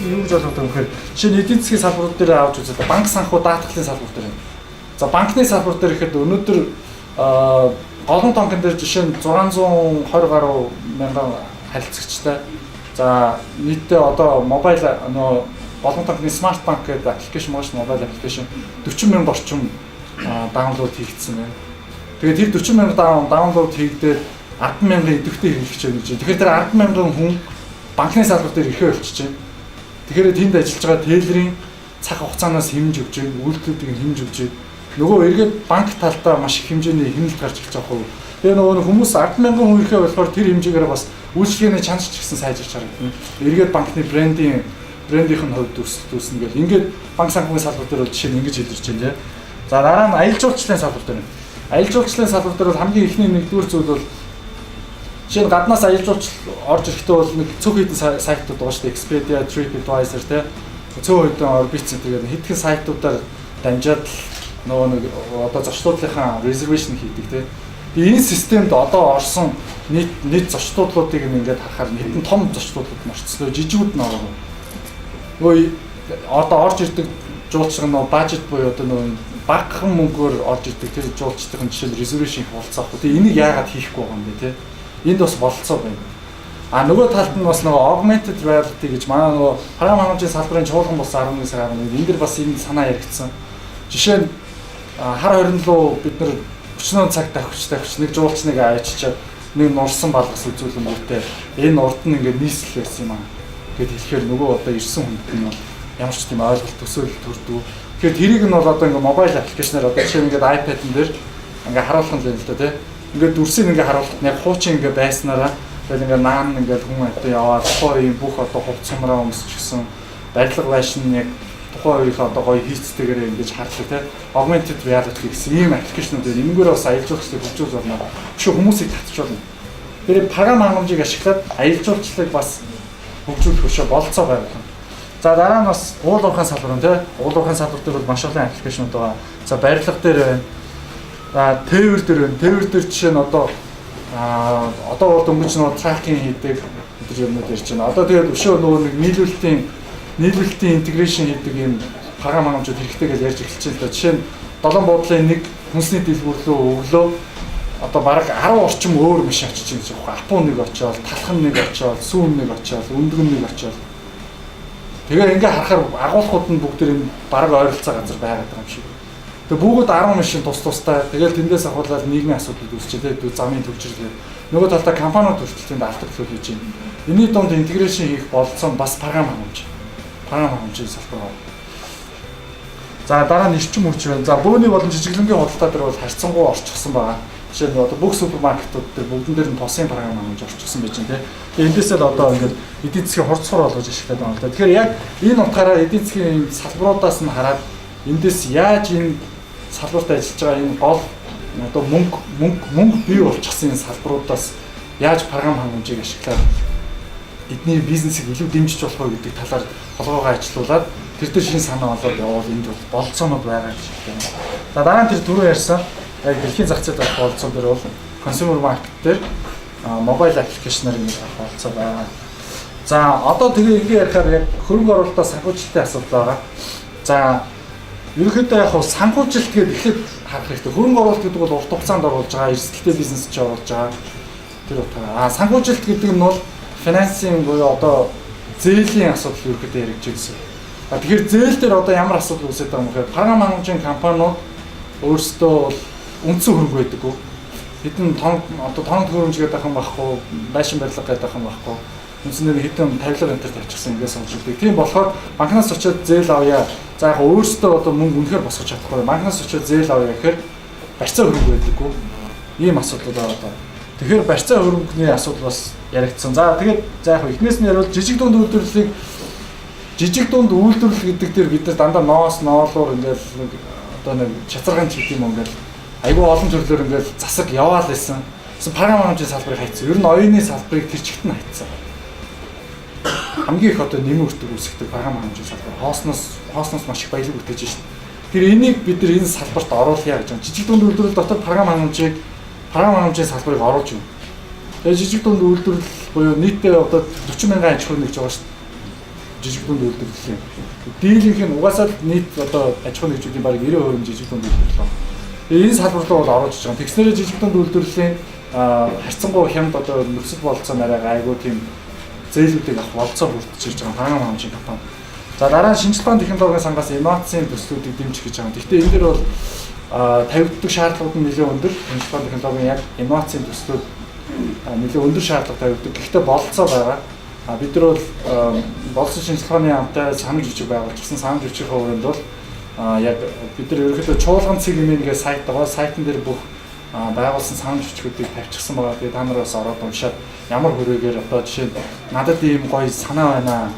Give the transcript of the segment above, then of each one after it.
юу гэж ойлгох вэ гэхээр жишээ нь эдийн засгийн салбарууд дээр авч үзээд банк санхүү даатгалын салбар дээр. За банкны салбар дээр ихэд өнөөдөр олон тонкон дээр жишээ нь 620 гаруй мянган харилцагчтай. За нийтдээ одоо мобайл нөө олон тонкны смарт банк гэдэг аппликейшн маш мобайл аппликейшн 40 мянга орчим даунлоод хийгдсэн байна. Тэгээд тэр 40 мянга даунлоод хийгдээд 10 мянган идэвхтэй хэрэглэгч байна гэж. Тэгэхээр тэр 10 мянган хүн банкны салбар дээр ирэхээ болчихж байна. Тэгэхээр тэнд ажиллаж байгаа тейлерийн цаг хугацаанаас хэмж өгч, үйлдэлүүдийг хэмж өгч, нөгөө эргээд банк талдаа маш их хэмжээний хэмнэлт гарч ирж байгаа хөө. Тэгээ нөгөө хүмүүс 10 мянган хүн ирэхээ болохоор тэр хэмжээгээр бас үйлчлэгээний чанарч ч гэсэн сайжирч харагдана. Эргээд банкны брендийн хувьд төсөлтүүлсэн гэл. Ингээд банк санхүүгийн салбар дээр бол жишээ нь ингэж илэрч байна. За дараа нь аялал жуулчлалын салбар дээр. Аялал жуулчлалын салбар дээр бол хамгийн ихний нэгдүгээр зүйл бол жишээ нь гаднаас аялал жуулчлал орж ирэхдээ бол нэг цөөх хэдэн сайтууд байгаа шүү дээ. Expedia, TripAdvisor те. Цөөх хэдэн Orbitz тэгээд хэдхэн сайтуудаар дамжаад нөгөө нэг одоо зочлуудлынхаа reservation хийдэг те. Энэ системд одоо орсон нийт зочлуудлуудыг ингээд харахаар хэдэн том зочлуудлууд нь орцлоо, жижигүүд нь ороо. Нөгөө одоо орж ирдэг жуулчлага нөгөө бажет буюу одоо нөгөө багахан мөнгөөр орж ирдэг тэр жуулчлалын жишээ нь reservation хуулцаа авах. Тэгээ энийг яагаад хийхгүй байгаа юм бэ те? Энд бас болцоо байна. А нөгөө талд нь бас нөгөө augmented reality гэж манай нөгөө програм хангамжийн салбарын чуулган болсон 11 сар 11 энэ дэр бас энэ санаа яригдсан. Жишээ нь хар хорин руу бид нар 40 цаг давхич нэг жуулчныг авчичаад нэг нурсан балгас үзүүлэнгүүтээ энэ урд нь ингээд нийслэл байсан юм аа гэд хэлэхээр нөгөө одоо ирсэн хүнд нь бол ямар ч тийм ойлголт төсөөлөл төрдөг. Тэгэхээр тэрийг нь бол одоо ингээд мобайл аппликейшнээр одоо жишээ нь ингээд iPad-н дээр ингээд харуулах юм л да тий. Ингээд дүрсийг ингээд харуулах яг хуучин ингээд байснараа тэгэл ингээд наан ингээд хүн одоо яваад тухайн бүх одоо хувцсамраа өмсчихсэн барилга байшин яг тухайн үеийнхээ одоо гоё хийцтэйгээр ингэж харлаа тий. Augmented reality гэсэн ийм аппликейшнүүд энэгээр бас аялал жуулчлалыг хөгжүүлж болно. Биш хүмүүсийг татчихвол. Тэр програм хангамжийг ашиглаад аялал жуулчлалыг бас хөгжүүлэх хөшөө болцоо байгуулна. За дараа нь бас уул уурхайн салбар нь тий. Уул уурхайн салбар дээр бол маш олон аппликейшнүүд байгаа. За барилга дээр байна. За тээвэр дээр байна. Тээвэр дээр жишээ нь одоо бол дөнгөж нөө тракинг хийдэг өдөр юмнууд ярьж байна. Одоо тэгээд өшөө нөгөө нэг нийлүүлэлтийн интеграшн хийдэг юм програм хангамжууд хэрэгтэй гэж ярьж эхэлж байна л да. Жишээ нь долоон буудлын нэг хүнсний дэлгүүр рүү өглөө одоо бараг 10 орчим өөр машин очиж байгаа юм байна. Апуу нэг очоод, талхан нэг очоод, сүүн нэг очоод, өндгөн нэг очоод. Тэгээ ингээ харахаар агуулгууд нь бүгд энэ бараг ойролцоо газар байгаад байгаа юм шиг. Тэгээ бүгд 10 машин тустай. Тэгэл тэндээс ахуулаад нийгмийн асуудал үүсчихэд замын төвчрлээ. Нөгөө талдаа компаниуд хүртэл тэнд алдагдал хийж байна. Энийний донд интеграшн хийх болцсон бас програм хангамжийн салбар. За дараа нь эрчим хүч байна. За бөөний болон жижиглэнгийн худалдаа дээр бол харьцангуй орчихсон байгаа. Жишээ нь одоо бүх супермаркетууд дээр бүгдэн дээр нь тосын програм хангамж орчихсон байж байна тийм. Тэгээ эндээсээ л одоо ингээд эдийн засгийн хурцсуур болгож ашиглаад байгаа юм л да. Тэгэхээр яг энэ утгаараа эдийн засгийн салбаруудаас нь хараад эндээс яаж энэ салбарт ажиллаж байгаа энэ гол одоо мөнгө бий болчихсон энэ салбаруудаас яаж програм хангамжийг ашиглаад эдний бизнесийг илүү дэмжиж болох вэ гэдэг талаар толгойгоо ажилуулад тэр дээр шинэ санаа олоод явуул энд бол болцоонууд байгаа гэж байна. За дараа нь тэр түрүү ярьсан яг дэлхийн зах зээлд авах болцоо дээр бол consumer market дээр мобайл аппликейшнаар ингэ авах болцоо байгаа. За одоо тэгээ ингэ ярихаар яг хөрөнгө оруулалтаа санхүүжилтийн асуудал байгаа. За ерөнхийдөө яг санхүүжилт гэдэг ихэд харах хэрэгтэй. Хөрөнгө оруулалт гэдэг бол урт хугацаанд оруулж байгаа, эрсдэлтэй бизнес ч оруулж байгаа. Тэр утгаараа санхүүжилт гэдэг нь бол финансийн буюу одоо зээлийн асуудал ерөнхийдөө яригдж гэсэн. Тэгэхээр зээл дээр одоо ямар асуудал үүсэж байгаа юм бэ? Програм хангамжийн компаниуд өөрсдөө үндсэн хөрөнгө байдаггүй. Хэдэн тоног хөрөмж гэдэг юм байхгүй, байшин барилга гэдэг юм байхгүй. Үндсэндээ хэдэн тавилга энэ төр тавьчихсан ингээс болж үүдэг. Тийм болохоор банкнаас очиод зээл авъя. За яг өөрсдөө одоо мөнгө үнэхээр босгож чадахгүй. Банкнаас очиод зээл авъя гэхээр барьцаа хөрөнгө байдаггүй. Ийм асуудал байгаа одоо. Тэгэхээр барьцаа хөрөнгөний асуудал бас яригдсан. За тэгээд яг эхнээс нь ярил жижиг дунд үйлдвэрлэлийг жижиг дунд үйлдвэрлэл гэдэг дээр бид нар дандаа ноолуур ингээл одоо нэг чацаргаан чиг юм ингээл айгүй олон төрлөөр ингээл засаг яваал байсан. Програм хангамжийн салбарыг хайцсан. Ер нь оюуны салбарыг тэр чигт нь хайцсан. Хамгийн их одоо нэмэр өртөг үүсгдэг програм хангамжийн салбар. Хоосноос маш их баялаг бүтээж шин. Тэр энийг бид нар энэ салбарт оруулъя гэж байна. Жижиг дунд үйлдвэрлэл дотор програм хангамжийн салбарыг оруулж байна. Тэгээ жижиг дунд үйлдвэрлэл буюу нийтдээ одоо 40 мянган аж ахуй нэгж байгаа шүү дээ. жижиг дунд үйлдвэрлэл юм. Дийлийнх нь угаасаа нийт одоо аж ахуйн нэгжүүдийн бараг 90% жижиг дунд үйлдвэрлэл. Энэ салбар руу бол орж иж байгаа. Тэгснээр жижиг дунд үйлдвэрлэлийн харьцангуй хямд одоо нөхцөл болцоо нарай айгүй тийм зээлүүдийг авах болцоо бүрдэж ирж байгаа хаан хамжийн компани. За дараа нь шинжилгээ технологийн сангаас инновацийн төслүүдийг дэмжих гэж байгаа. Гэхдээ энэ дэр бол тавигддаг шаардлагууд нь нэлээд өндөр. Шинжилгээ технологийн яг инновацийн төслүүд нэлээд өндөр шаардлага тавигддаг. Гэхдээ болцоо байгаа. Бид нар бол болсон шинжилгээний амтай санамж бичиг байгуулчихсан. Санамж бичгийн хувьд бол яг бид нар ерөнхийдөө чуулган цэг нэмгээ сайт байгаа. Сайтн дээр бүх байгуулсан санамж бичгүүдийг тавьчихсан байгаа. Тэгээд та нараас ороод уншаад ямар хүрээгээр одоо жишээ нь надад ийм гоё санаа байна.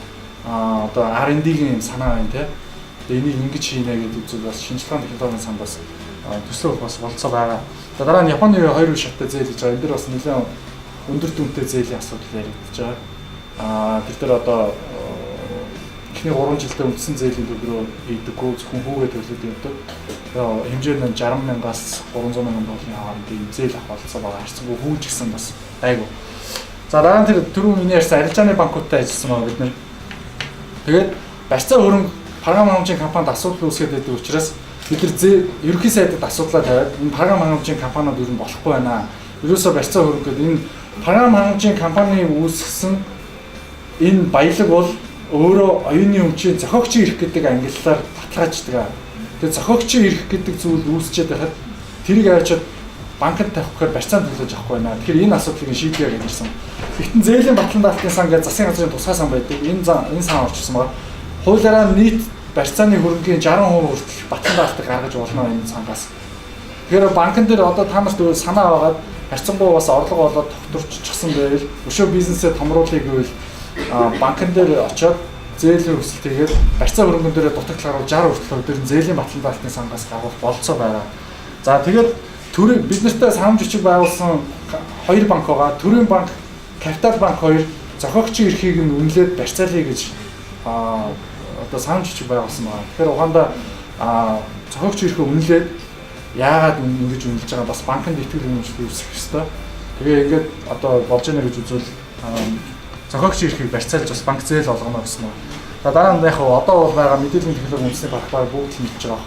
Одоо R&D-ийн юм санаа байна те. Тэгээд энийг ингэж хийнэ гэдэг зүйл бас шинжилгээний технологийн сандаас төслөх бас болцоо байгаа. Дараа нь Японы 2 шаттай зээл гэж байгаа. Энэ дэр бас нэлээд өндөр дүнтэй зээлийн асуудал яригдж байгаа. Тэр дээр одоо эхний 3 жилдээ үндсэн зээлийн төлбөрөөр хийдэггүй зөвхөн хүүгээ төлөд явдаг. Хэмжээ нь 60,000-аас 300,000 долларын хоорондын зээл авах болцоо байгаа. Харьцангуй хүүж гисэн бас айгу. За дараа нь тэр түрүүн миний ярьсан арилжааны банкуудтай ажилласан байгаа бид нэр. Тэгээд барьцаа хөрөнгө програм хангамжийн компанид асуудал үүсгээд байдаг учраас бид нар ерөнхий сайдад асуудлаа тавиад энэ програм хангамжийн компаниуд ер нь болохгүй байна. Ерөөсөө барьцаа хөрөнгө гэдэг энэ програм хангамжийн компани үүсгэсэн энэ баялаг бол өөрөө оюуны өмчийн зохиогчийн эрх гэдэг ангиллаар баталгааждаг. Тэгээд зохиогчийн эрх гэдэг зүйл үүсчээд байхад тэрийг аваачаад банкнд тавих гэхээр барьцаанд төлөж авахгүй байна. Тэгэхээр энэ асуудлыг шийдэе гэж ирсэн. Гэхдээ зээлийн батлан даалтын сан гэж засгийн газрын тусгай сан байдаг. Энэ сан орчихсон байна. Хуулиараа нийт барьцааны хөрөнгийн 60% хүртэл батлан даалтыг гаргаж болно энэ сангаас. Тэгэхээр банкн дээр одоо та нарт санаа аваад харьцангуй бас орлого болоод тогтворчихсан байвал өшөө бизнесээ томруулъя гэвэл банкн дээр очиод зээлийн өсөлт хийгээд барьцаа хөрөнгөн дээр дутагдлаар 60% хүртэл зээлийн батлан даалтын сангаас гаргах болцоо байна. За тэгээд бид нартай санамж бичиг байгуулсан 2 банк байгаа. Төрийн банк, Капитал банк 2 зохиогчийн эрхийг нь үнэлээд барьцаалъя гэж одоо санамж бичиг байгуулсан байна. Тэгэхээр ухаандаа зохиогчийн эрхийг үнэлээд яагаад ингэж үнэлж байгаа бас банкнд итгэл үнэмшил үүсгэх ёстой. Тэгээ ингээд одоо болж яана гэж үзвэл зохиогчийн эрхийг барьцаалж бас банк зээл олгоно гэсэн нь. Дараа нь яг одоо бол байгаа мэдээллийн технологийн үндэсний банкаар бүгд л мэдж байгаа.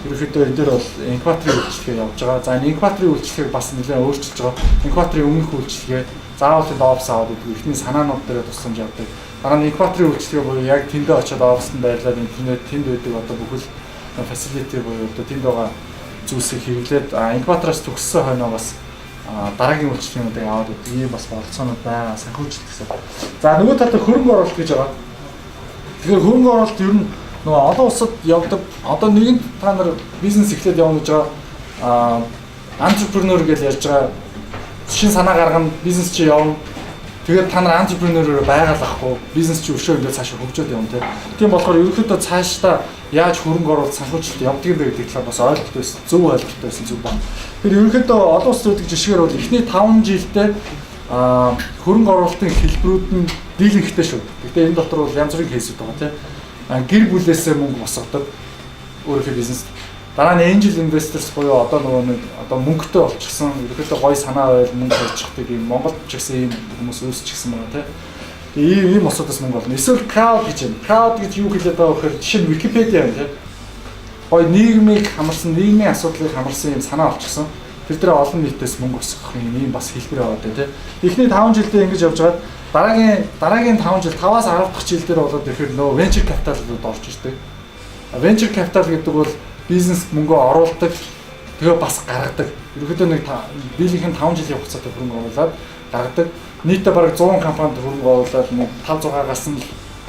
Ерөнхийдөө энэ дээр бол инкубаторын үйлчлэгээ явж байгаа. За энэ инкубаторын үйлчлэгийг бас нэлээд өөрчилж байгаа. Инкубаторын өмнөх үйлчлэгээ заавал энэ офс аваад идэх ихний санаанууд дээр тусламж явдаг. Дараа нь инкубаторын үйлчлэгээ буюу яг тэндээ очиод офсанд байрлаад интернет тэнд байдаг одоо бүхэл фасилити буюу одоо тэнд байгаа зүйлсийг хэрэглээд инкубатороос төгссөн хойноо бас дараагийн үйлчлэгүүдийг аваад идэх ийм бас болцоонууд байгаа. Санхүүжилт гэсэн. За нөгөө талд хөрөнгө оруулалт гэж байгаа. Тэгэхээр хөрөнгө оруулалт ер нь нөгөө олон улсад явдаг. Одоо нэгэн та нар бизнес эхлээд явна гэж байгаа антрепренер гэж ярьж байгаа. Шин санаа гаргана, бизнес чи явна. Тэгээд та нар антрепренерөөр байгалахгүй, бизнес чи өшөө ингээд цаашаа хөгжөөд явна тийм болохоор ерөнхийдөө цаашдаа яаж хөрөнгө оруулалт санхүүжилт явдаг юм бэ гэдэг талаар бас ойлголт байсан, зөв ойлголт байсан зүг байна. Тэгэхээр ерөнхийдөө олон улсууд гэдэг жишгээр бол эхний 5 жилдээ хөрөнгө оруулалтын хэлбэрүүд нь дийлэнхтэй шүү. Гэхдээ энэ дотор бол янз бүрийн кейсүүд байгаа тийм. Гэр бүлээсээ мөнгө босгодог өөрийнхөө бизнес. Дараа нь angel investors буюу одоо нөгөө нэг одоо мөнгөтэй болчихсон ерөөхдөө гоё санаа байл мөнгө олчихдаг юм Монголд ч гэсэн ийм хүмүүс үүсчихсэн байгаа тийм. Ийм усудаас мөнгө болно. Эсвэл crowd гэж юм. Crowd гэж юу хэлээд байгаа вэ гэхээр жишээ нь Wikipedia юм тийм. Гоё нийгмийг хамарсан, нийгмийн асуудлыг хамарсан юм санаа олчихсон. Тэр дээр олон нийтээс мөнгө босгох юм бас хэлбэр байгаа тийм. Эхний 5 жилдээ ингэж явж байгаа. Дараагийн 5 жил 5-аас 10 дахь жил дээр болоод ирэхээр нөө venture capital-ууд орж ирдэг. Venture capital гэдэг бол бизнес мөнгө оруулдаг, тэгээ бас гаргадаг. Ерөнхийдөө нэг дийлийнх нь 5 жилийн хугацаатай хөрөнгө оруулаад гаргадаг. Нийтдээ бараг 100 компанид хөрөнгө оруулаад нэг 5-6-аас нь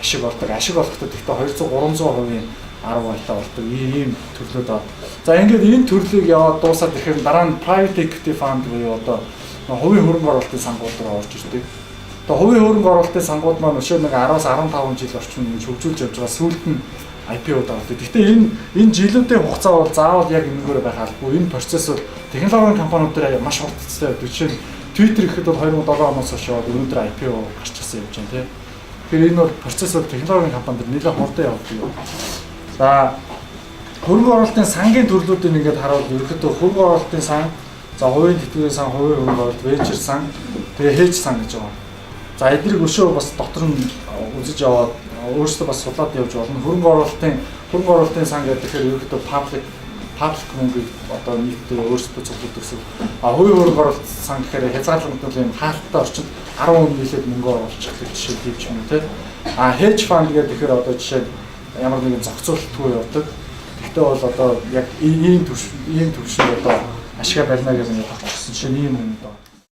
ашиг болдог. Ашиг болоход гэхдээ 200-300% арга байлаа болдог. Ийм төрлүүд байна. За ингээд энэ төрлийг яваад дуусаад ирэхээр дараа нь private equity fund буюу одоо хувийн хөрөнгө оруулалтын сангууд руу орж ирдэг. Одоо хувийн хөрөнгө оруулалтын сангууд маань өшөө нэг 10-аас 15 жил орчим ингэж хөгжүүлж явж байгаа. Сүүлд нь IPO даа. Гэхдээ энэ жилүүдийн хугацаа бол заавал яг энэгээр байх албагүй. Энэ процесс бол технологийн компаниуд дээр маш хурдтай байдаг. Жишээ нь Twitter гэхэд бол 2007 оноос хойш өнөөдөр IPO гарч ирсэн юм чинь тийм. Тэгэхээр энэ бол процесс бол технологийн компаниуд нэлээд хурдан явдаг. За хөрөнгө оруулалтын сангийн төрлүүдийг ингээд харуул ерөөхдөө хөрөнгө оруулалтын сан, за хувийн тэтгэврийн сан, хувийн хөрөнгө оруулалт, venture сан, тэгээ hedge сан гэж байгаа. За эднийг өшөө бас дотор нь үзэж яваад өөрсдөө бас судлаад явж болно. Хөрөнгө оруулалтын сан гэдэг тэгэхээр ерөөхдөө public мөнгөийг одоо нийтдээ өөрсдөө цуглуулдаг гэсэн. Хувийн хөрөнгө оруулалт сан гэхээр хязгаарлагдмал юм хаалттай орчинд 10% нийлээд мөнгө оруулах гэх жишээ хийвч юм тий. Hedge fund гэдэг тэгэхээр одоо жишээ ямар нэгэн зохицуулалтгүй явдаг. Гэхдээ бол одоо яг ийм төвшөнд одоо ашиг барина гэж нэг тогтчихсон чинь ийм юм даа.